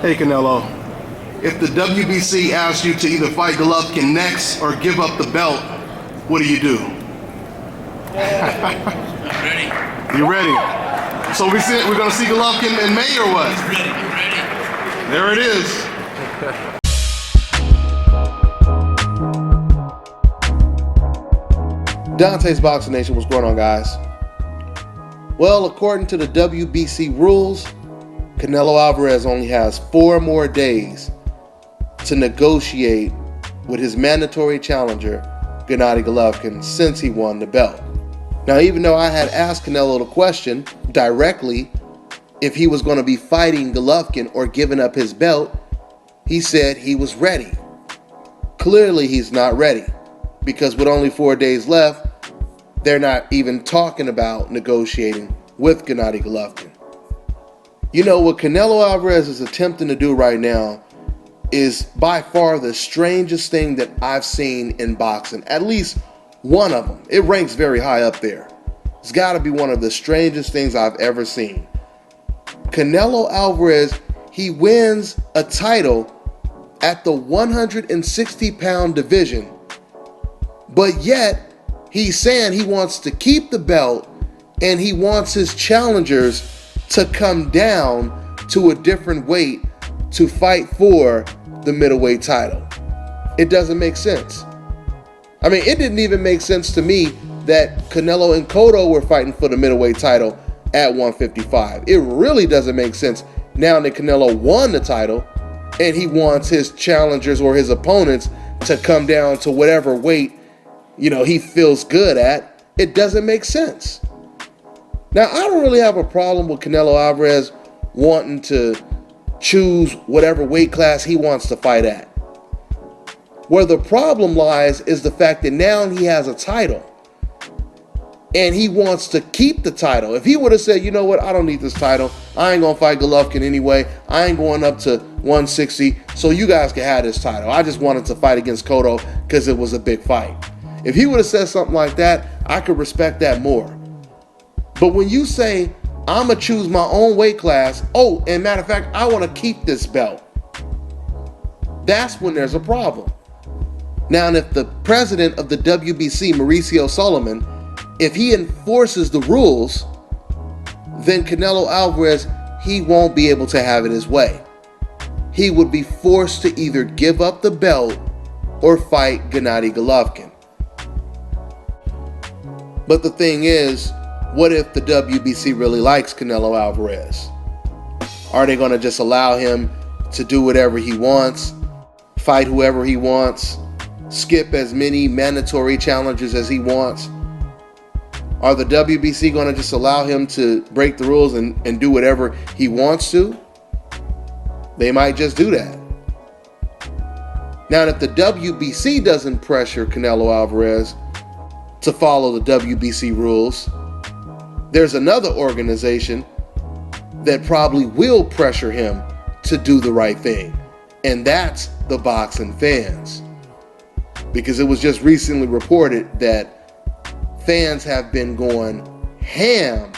Hey Canelo, if the WBC asks you to either fight Golovkin next or give up the belt, what do you do? I'm ready. You ready? So we're gonna see Golovkin in May or what? He's ready. I'm ready. There it is. Dante's Boxing Nation, what's going on, guys? Well, according to the WBC rules, Canelo Alvarez only has 4 more days to negotiate with his mandatory challenger, Gennady Golovkin, since he won the belt. Now, even though I had asked Canelo the question directly if he was going to be fighting Golovkin or giving up his belt, he said he was ready. Clearly, he's not ready, because with only 4 days left, they're not even talking about negotiating with Gennady Golovkin. You know, what Canelo Alvarez is attempting to do right now is by far the strangest thing that I've seen in boxing. At least one of them. It ranks very high up there. It's got to be one of the strangest things I've ever seen. Canelo Alvarez, he wins a title at the 160-pound division, but yet he's saying he wants to keep the belt and he wants his challengers to come down to a different weight to fight for the middleweight title. It doesn't make sense. I mean, it didn't even make sense to me that Canelo and Cotto were fighting for the middleweight title at 155. It really doesn't make sense now that Canelo won the title and he wants his challengers or his opponents to come down to whatever weight, he feels good at. It doesn't make sense. Now, I don't really have a problem with Canelo Alvarez wanting to choose whatever weight class he wants to fight at. Where the problem lies is the fact that now he has a title and he wants to keep the title. If he would have said, you know what, I don't need this title, I ain't gonna fight Golovkin anyway, I ain't going up to 160, so you guys can have this title. I just wanted to fight against Cotto because it was a big fight. If he would have said something like that, I could respect that more. But when you say, I'm going to choose my own weight class, oh, and matter of fact, I want to keep this belt, that's when there's a problem. Now, and if the president of the WBC, Mauricio Solomon, if he enforces the rules, then Canelo Alvarez, he won't be able to have it his way. He would be forced to either give up the belt or fight Gennady Golovkin. But the thing is, what if the WBC really likes Canelo Alvarez? Are they going to just allow him to do whatever he wants, fight whoever he wants, skip as many mandatory challenges as he wants? Are the WBC going to just allow him to break the rules and do whatever he wants to? They might just do that. Now, if the WBC doesn't pressure Canelo Alvarez to follow the WBC rules, there's another organization that probably will pressure him to do the right thing, and that's the boxing fans. Because it was just recently reported that fans have been going ham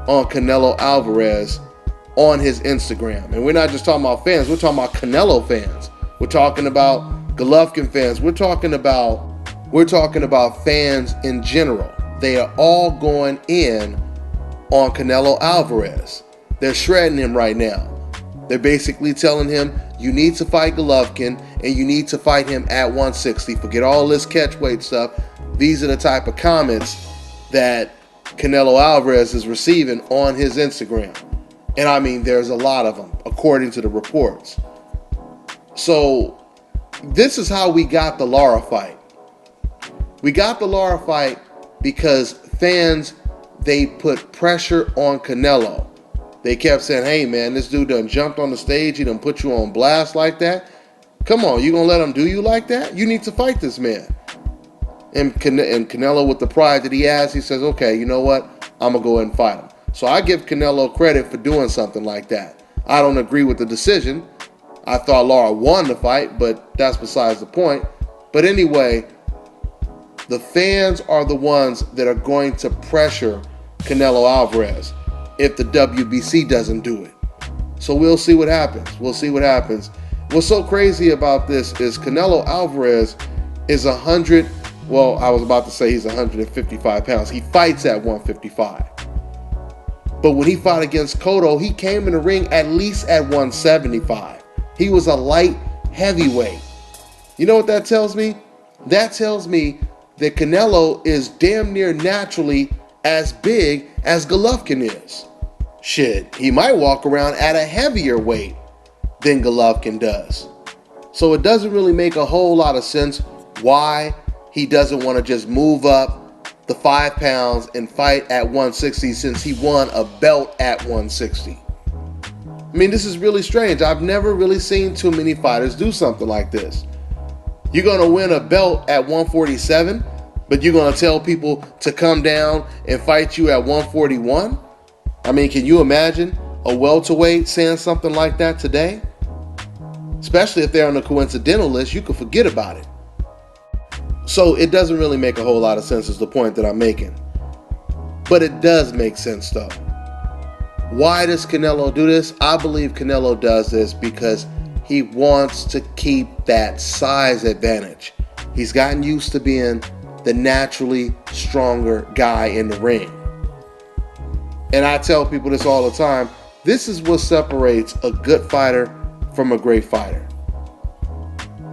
on Canelo Alvarez on his Instagram. And we're not just talking about fans, we're talking about Canelo fans. We're talking about Golovkin fans. We're talking about fans in general. They are all going in on Canelo Alvarez. They're shredding him right now. They're basically telling him, you need to fight Golovkin and you need to fight him at 160. Forget all this catchweight stuff. These are the type of comments that Canelo Alvarez is receiving on his Instagram. And I mean, there's a lot of them, according to the reports. So this is how we got the Lara fight. We got the Lara fight because fans, they put pressure on Canelo. They kept saying, hey man, this dude done jumped on the stage, he done put you on blast like that. Come on, you gonna let him do you like that? You need to fight this man. And Canelo, with the pride that he has, he says, okay, you know what? I'm gonna go ahead and fight him. So I give Canelo credit for doing something like that. I don't agree with the decision. I thought Lara won the fight, but that's besides the point. But anyway, the fans are the ones that are going to pressure Canelo Alvarez if the WBC doesn't do it. So we'll see what happens. We'll see what happens. What's so crazy about this is Canelo Alvarez is 100. Well, I was about to say he's 155 pounds. He fights at 155. But when he fought against Cotto, he came in the ring at least at 175. He was a light heavyweight. You know what that tells me? That tells me that Canelo is damn near naturally as big as Golovkin is. Shit, he might walk around at a heavier weight than Golovkin does. So it doesn't really make a whole lot of sense why he doesn't want to just move up the 5 pounds and fight at 160 since he won a belt at 160. I mean, this is really strange. I've never really seen too many fighters do something like this. You're going to win a belt at 147, but you're going to tell people to come down and fight you at 141? I mean, can you imagine a welterweight saying something like that today? Especially if they're on the coincidental list, you could forget about it. So it doesn't really make a whole lot of sense is the point that I'm making. But it does make sense though. Why does Canelo do this? I believe Canelo does this because he wants to keep that size advantage. He's gotten used to being the naturally stronger guy in the ring. And I tell people this all the time. This is what separates a good fighter from a great fighter.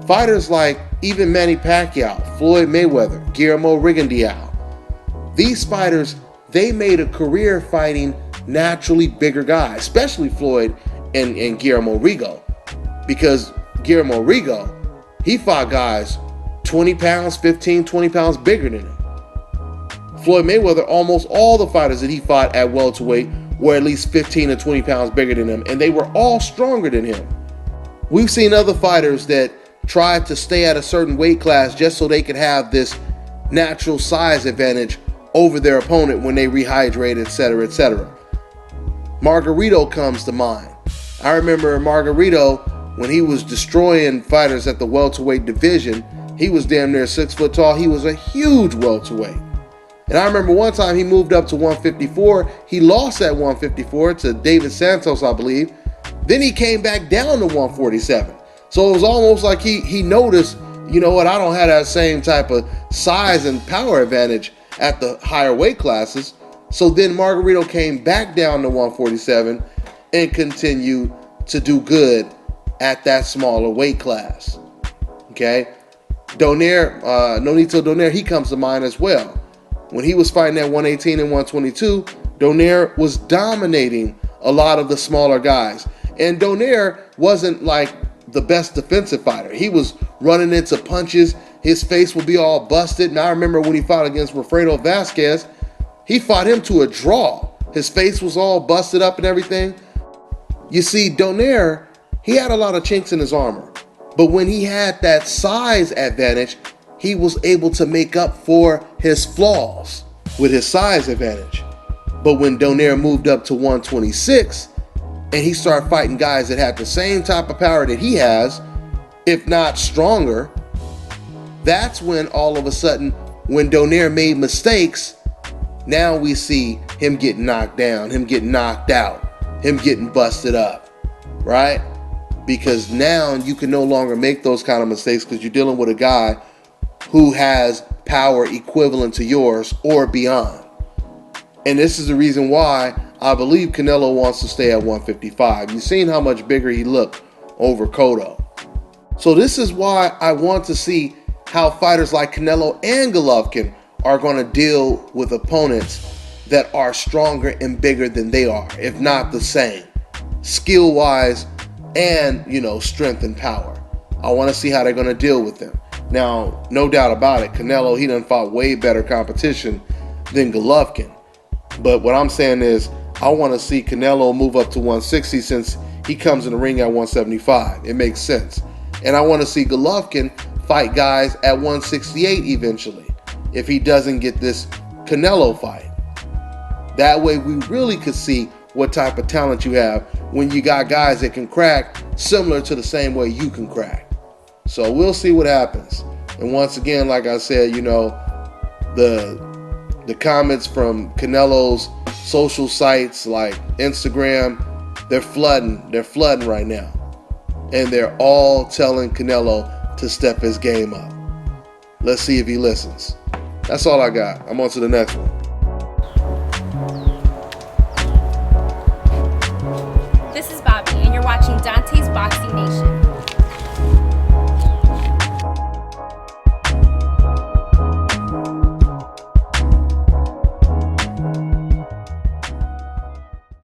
Fighters like even Manny Pacquiao, Floyd Mayweather, Guillermo Rigondeaux. These fighters, they made a career fighting naturally bigger guys, especially Floyd and Guillermo Rigo. Because Guillermo Rigo, he fought guys 20 pounds, 15, 20 pounds bigger than him. Floyd Mayweather, almost all the fighters that he fought at welterweight were at least 15 to 20 pounds bigger than him, and they were all stronger than him. We've seen other fighters that tried to stay at a certain weight class just so they could have this natural size advantage over their opponent when they rehydrate, etc., etc. Margarito comes to mind. I remember Margarito, when he was destroying fighters at the welterweight division, he was damn near 6 foot tall. He was a huge welterweight. And I remember one time he moved up to 154. He lost at 154 to David Santos, I believe. Then he came back down to 147. So it was almost like he noticed, you know what, I don't have that same type of size and power advantage at the higher weight classes. So then Margarito came back down to 147 and continued to do good at that smaller weight class. Okay? Nonito Donaire, he comes to mind as well. When he was fighting at 118 and 122, Donaire was dominating a lot of the smaller guys. And Donaire wasn't like the best defensive fighter. He was running into punches. His face would be all busted. And I remember when he fought against Wilfredo Vasquez, he fought him to a draw. His face was all busted up and everything. You see, Donaire, he had a lot of chinks in his armor. But when he had that size advantage, he was able to make up for his flaws with his size advantage. But when Donaire moved up to 126, and he started fighting guys that had the same type of power that he has, if not stronger, that's when all of a sudden, when Donaire made mistakes, now we see him getting knocked down, him getting knocked out, him getting busted up, right? Because now you can no longer make those kind of mistakes because you're dealing with a guy who has power equivalent to yours or beyond. And this is the reason why I believe Canelo wants to stay at 155. You've seen how much bigger he looked over Cotto. So this is why I want to see how fighters like Canelo and Golovkin are going to deal with opponents that are stronger and bigger than they are, if not the same, skill-wise and, strength and power. I want to see how they're going to deal with them. Now, no doubt about it, Canelo, he done fought way better competition than Golovkin. But what I'm saying is, I want to see Canelo move up to 160 since he comes in the ring at 175. It makes sense. And I want to see Golovkin fight guys at 168 eventually, if he doesn't get this Canelo fight. That way we really could see what type of talent you have when you got guys that can crack similar to the same way you can crack. So we'll see what happens. And once again, like I said, the comments from Canelo's social sites like Instagram, They're flooding right now. And they're all telling Canelo to step his game up. Let's see if he listens. That's all I got. I'm on to the next one. This is Bobby, and you're watching Dante's Boxing Nation.